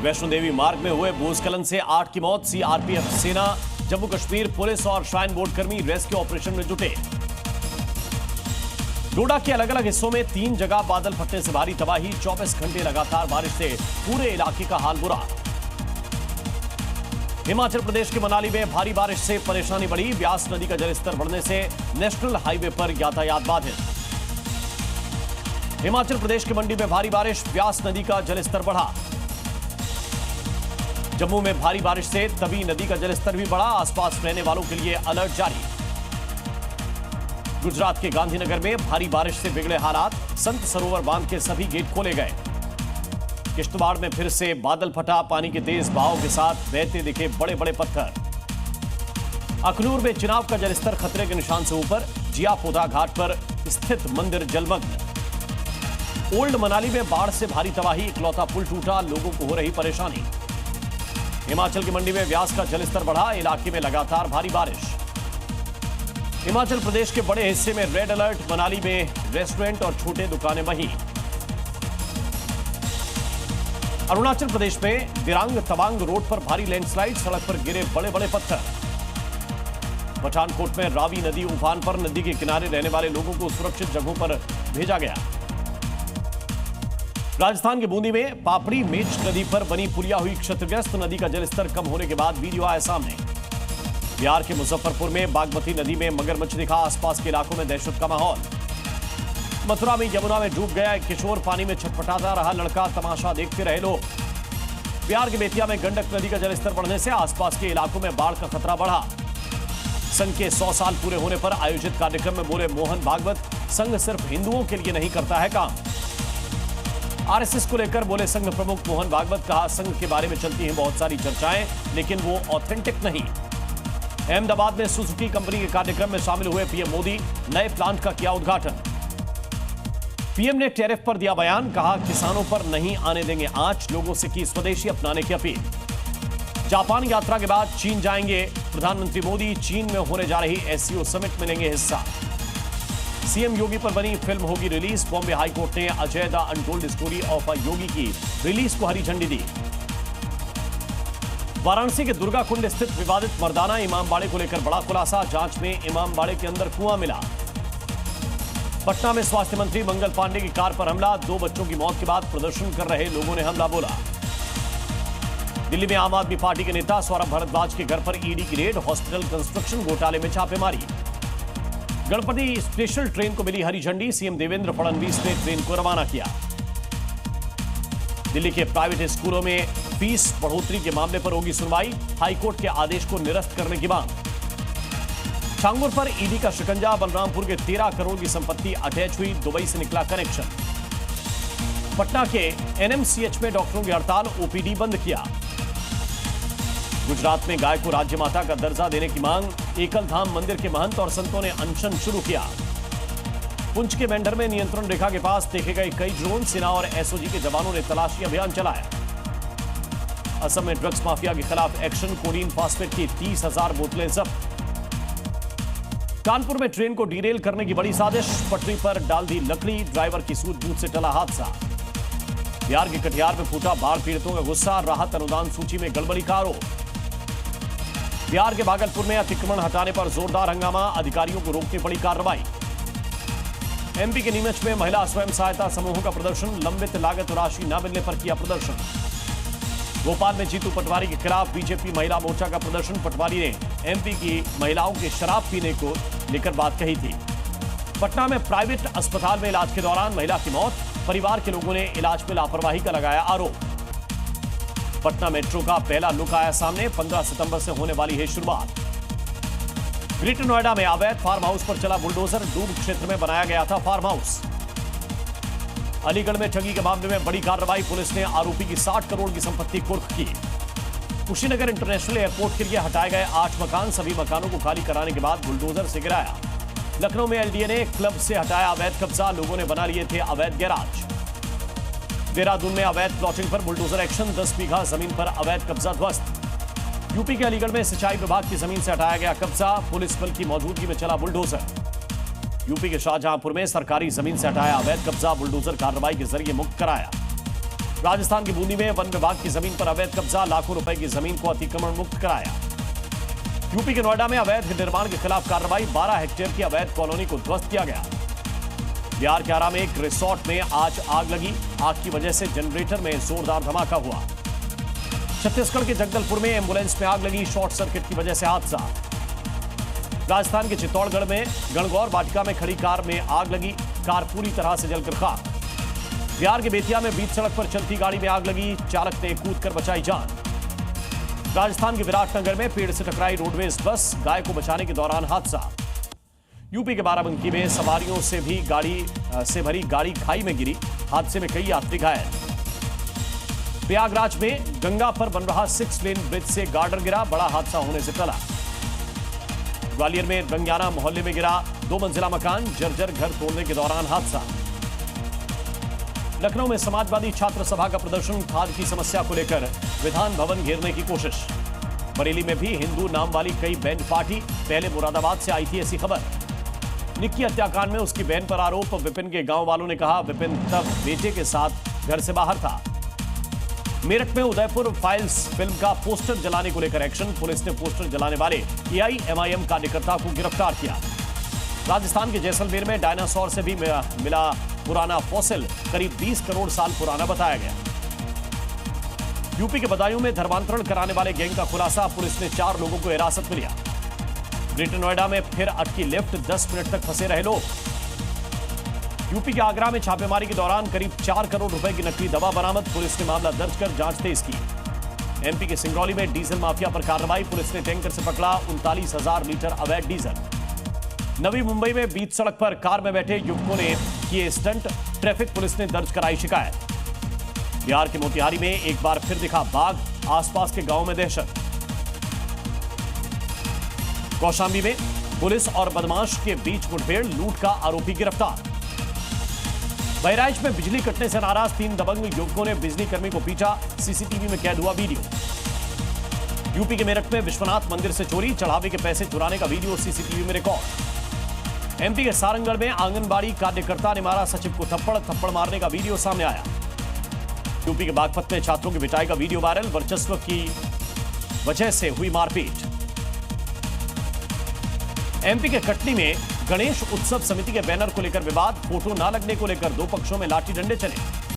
वैष्णो देवी मार्ग में हुए भूस्खलन से 8 की मौत। सीआरपीएफ, सेना, जम्मू कश्मीर पुलिस और श्राइन बोर्ड कर्मी रेस्क्यू ऑपरेशन में जुटे। डोडा के अलग अलग हिस्सों में 3 जगह बादल फटने से भारी तबाही। 24 घंटे लगातार बारिश से पूरे इलाके का हाल बुरा। हिमाचल प्रदेश के मनाली में भारी बारिश से परेशानी बढ़ी। ब्यास नदी का जलस्तर बढ़ने से नेशनल हाईवे पर यातायात बाधित। हिमाचल प्रदेश के मंडी में भारी बारिश, ब्यास नदी का जलस्तर बढ़ा। जम्मू में भारी बारिश से तवी नदी का जलस्तर भी बढ़ा। आसपास रहने वालों के लिए अलर्ट जारी। गुजरात के गांधीनगर में भारी बारिश से बिगड़े हालात। संत सरोवर बांध के सभी गेट खोले गए। किश्तवाड़ में फिर से बादल फटा। पानी के तेज बहाव के साथ बहते दिखे बड़े बड़े पत्थर। अखनूर में चिनाब का जलस्तर खतरे के निशान से ऊपर। जिया पोधा घाट पर स्थित मंदिर जलमग्न। ओल्ड मनाली में बाढ़ से भारी तबाही। इकलौता पुल टूटा, लोगों को हो रही परेशानी। हिमाचल की मंडी में व्यास का जलस्तर बढ़ा। इलाके में लगातार भारी बारिश। हिमाचल प्रदेश के बड़े हिस्से में रेड अलर्ट। मनाली में रेस्टोरेंट और छोटे दुकानें वहीं। अरुणाचल प्रदेश में दिरांग तवांग रोड पर भारी लैंडस्लाइड। सड़क पर गिरे बड़े बड़े पत्थर। पठानकोट में रावी नदी उफान पर। नदी के किनारे रहने वाले लोगों को सुरक्षित जगहों पर भेजा गया। राजस्थान के बूंदी में पापड़ी मेच नदी पर बनी पुलिया हुई क्षतिग्रस्त। नदी का जलस्तर कम होने के बाद वीडियो आया सामने। बिहार के मुजफ्फरपुर में बागमती नदी में मगरमच्छ दिखा। आसपास के इलाकों में दहशत का माहौल। मथुरा में यमुना में डूब गया एक किशोर। पानी में छटपटाता रहा लड़का। तमाशा देखते रहे लोग। बिहार के बेतिया में गंडक नदी का जलस्तर बढ़ने से आसपास के इलाकों में बाढ़ का खतरा बढ़ा। संघ के 100 साल पूरे होने पर आयोजित कार्यक्रम में बोले मोहन भागवत, संघ सिर्फ हिंदुओं के लिए नहीं करता है काम। आरएसएस को लेकर बोले संघ प्रमुख मोहन भागवत। कहा, संघ के बारे में चलती हैं बहुत सारी चर्चाएं, लेकिन वो ऑथेंटिक नहीं। अहमदाबाद में सुजुकी कंपनी के कार्यक्रम में शामिल हुए पीएम मोदी। नए प्लांट का किया उद्घाटन। पीएम ने टैरिफ पर दिया बयान। कहा, किसानों पर नहीं आने देंगे आंच। लोगों से की स्वदेशी अपनाने की अपील। जापान यात्रा के बाद चीन जाएंगे प्रधानमंत्री मोदी। चीन में होने जा रही एससीओ समिट में लेंगे हिस्सा। सीएम योगी पर बनी फिल्म होगी रिलीज। बॉम्बे हाईकोर्ट ने Ajay the untold story of Yogi की रिलीज को हरी झंडी दी। वाराणसी के दुर्गा कुंड स्थित विवादित मर्दाना इमामबाड़े को लेकर बड़ा खुलासा। जांच में इमामबाड़े के अंदर कुआं मिला। पटना में स्वास्थ्य मंत्री मंगल पांडे की कार पर हमला। 2 बच्चों की मौत के बाद प्रदर्शन कर रहे लोगों ने हमला बोला। दिल्ली में आम आदमी पार्टी के नेता सौरभ भारद्वाज के घर पर ईडी की रेड। हॉस्पिटल कंस्ट्रक्शन घोटाले में छापेमारी। गणपति स्पेशल ट्रेन को मिली हरी झंडी। सीएम देवेंद्र फडणवीस ने ट्रेन को रवाना किया। दिल्ली के प्राइवेट स्कूलों में फीस बढ़ोतरी के मामले पर होगी सुनवाई। हाईकोर्ट के आदेश को निरस्त करने की मांग। छांगुर पर ईडी का शिकंजा। बलरामपुर के 13 करोड़ की संपत्ति अटैच हुई। दुबई से निकला कनेक्शन। पटना के एनएमसीएच में डॉक्टरों की हड़ताल। ओपीडी बंद किया। गुजरात में गाय को राज्य माता का दर्जा देने की मांग। एकल धाम मंदिर के महंत और संतों ने अनशन शुरू किया। पुंछ के मेंढर में नियंत्रण रेखा के पास देखे गए कई ड्रोन। सेना और एसओजी के जवानों ने तलाशी अभियान चलाया। असम में ड्रग्स माफिया के खिलाफ एक्शन। कोडीन फास्फेट की 30,000 बोतलें जब्त। कानपुर में ट्रेन को डीरेल करने की बड़ी साजिश। पटरी पर डाल दी लकड़ी। ड्राइवर की सूझबूझ से टला हादसा। बिहार के कटिहार में फूटा बाढ़ पीड़ितों का गुस्सा। राहत अनुदान सूची में गड़बड़ी का आरोप। बिहार के भागलपुर में अतिक्रमण हटाने पर जोरदार हंगामा। अधिकारियों को रोकनी पड़ी कार्रवाई। एमपी के नीमच में महिला स्वयं सहायता समूहों का प्रदर्शन। लंबित लागत राशि न मिलने पर किया प्रदर्शन। भोपाल में जीतू पटवारी के खिलाफ बीजेपी महिला मोर्चा का प्रदर्शन। पटवारी ने एमपी की महिलाओं के शराब पीने को लेकर बात कही थी। पटना में प्राइवेट अस्पताल में इलाज के दौरान महिला की मौत। परिवार के लोगों ने इलाज में लापरवाही का लगाया आरोप। पटना मेट्रो का पहला लुक आया सामने। 15 सितंबर से होने वाली है शुरुआत। ग्रेटर नोएडा में अवैध फार्म हाउस पर चला बुलडोजर। डूब क्षेत्र में बनाया गया था फार्म हाउस। अलीगढ़ में ठगी के मामले में बड़ी कार्रवाई। पुलिस ने आरोपी की 60 करोड़ की संपत्ति कुर्क की। कुशीनगर इंटरनेशनल एयरपोर्ट के लिए हटाए गए 8 मकान। सभी मकानों को खाली कराने के बाद बुलडोजर से गिराया। लखनऊ में एलडीए ने क्लब से हटाया अवैध कब्जा। लोगों ने बना लिए थे अवैध गैराज। देहरादून में अवैध प्लॉटिंग पर बुलडोजर एक्शन। 10 बीघा जमीन पर अवैध कब्जा ध्वस्त। यूपी के अलीगढ़ में सिंचाई विभाग की जमीन से हटाया गया कब्जा। पुलिस बल की मौजूदगी में चला बुलडोजर। यूपी के शाहजहांपुर में सरकारी जमीन से हटाया अवैध कब्जा। बुलडोजर कार्रवाई के जरिए मुक्त कराया। राजस्थान की बूंदी में वन विभाग की जमीन पर अवैध कब्जा, लाखों रुपए की जमीन को अतिक्रमण मुक्त कराया। यूपी के नोएडा में अवैध निर्माण के खिलाफ कार्रवाई, 12 हेक्टेयर की अवैध कॉलोनी को ध्वस्त किया गया। बिहार के आरा में एक रिसोर्ट में आज आग लगी, आग की वजह से जनरेटर में जोरदार धमाका हुआ। छत्तीसगढ़ के जगदलपुर में एंबुलेंस में आग लगी, शॉर्ट सर्किट की वजह से हादसा। राजस्थान के चित्तौड़गढ़ में गणगौर वाटिका में खड़ी कार में आग लगी, कार पूरी तरह से जलकर खाक। बिहार के बेतिया में बीच सड़क पर चलती गाड़ी में आग लगी, चालक ने कूदकर बचाई जान। राजस्थान के विराटनगर में पेड़ से टकराई रोडवेज बस, गाय को बचाने के दौरान हादसा। यूपी के बाराबंकी में सवारियों से भरी गाड़ी खाई में गिरी, हादसे में कई यात्री घायल। प्रयागराज में गंगा पर बन रहा 6 लेन ब्रिज से गार्डर गिरा, बड़ा हादसा होने से टला। ग्वालियर में रंगियाना मोहल्ले में गिरा 2 मंजिला मकान, जर्जर घर तोड़ने के दौरान हादसा। लखनऊ में समाजवादी छात्र सभा का प्रदर्शन, खाद की समस्या को लेकर विधान भवन घेरने की कोशिश। बरेली में भी हिंदू नाम वाली कई बैंड पार्टी, पहले मुरादाबाद से आई थी ऐसी खबर। निक्की हत्याकांड में उसकी बहन पर आरोप, विपिन के गांव वालों ने कहा विपिन तब बेटे के साथ घर से बाहर था। मेरठ में उदयपुर फाइल्स फिल्म का पोस्टर जलाने को लेकर एक्शन, पुलिस ने पोस्टर जलाने वाले एआईएमआईएम कार्यकर्ता को गिरफ्तार किया। राजस्थान के जैसलमेर में डायनासोर से भी मिला पुराना फॉसिल, करीब 20 करोड़ साल पुराना बताया गया। यूपी के बदायूं में धर्मांतरण कराने वाले गैंग का खुलासा, पुलिस ने 4 लोगों को हिरासत में लिया। ग्रेटर नोएडा में फिर अटकी लिफ्ट, 10 मिनट तक फंसे रहे लोग। यूपी के आगरा में छापेमारी के दौरान करीब 4 करोड़ रुपए की नकली दवा बरामद, पुलिस ने मामला दर्ज कर जांच तेज की। एमपी के सिंगरौली में डीजल माफिया पर कार्रवाई, पुलिस ने टैंकर से पकड़ा 39,000 लीटर अवैध डीजल। नवी मुंबई में बीच सड़क पर कार में बैठे युवकों ने किए स्टंट, ट्रैफिक पुलिस ने दर्ज कराई शिकायत। बिहार के मोतिहारी में एक बार फिर दिखा बाघ, आसपास के गांव में दहशत। कौशाम्बी में पुलिस और बदमाश के बीच मुठभेड़, लूट का आरोपी गिरफ्तार। बहराइच में बिजली कटने से नाराज 3 दबंग युवकों ने बिजली कर्मी को पीटा, सीसीटीवी में कैद हुआ वीडियो। यूपी के मेरठ में विश्वनाथ मंदिर से चोरी, चढ़ावे के पैसे चुराने का वीडियो सीसीटीवी में रिकॉर्ड। एमपी के सारंगढ़ में आंगनबाड़ी कार्यकर्ता ने मारा सचिव को थप्पड़ मारने का वीडियो सामने आया। यूपी के बागपत में छात्रों की पिटाई का वीडियो वायरल, वर्चस्व की वजह से हुई मारपीट। एमपी के कटनी में गणेश उत्सव समिति के बैनर को लेकर विवाद, फोटो न लगने को लेकर 2 पक्षों में लाठी डंडे चले।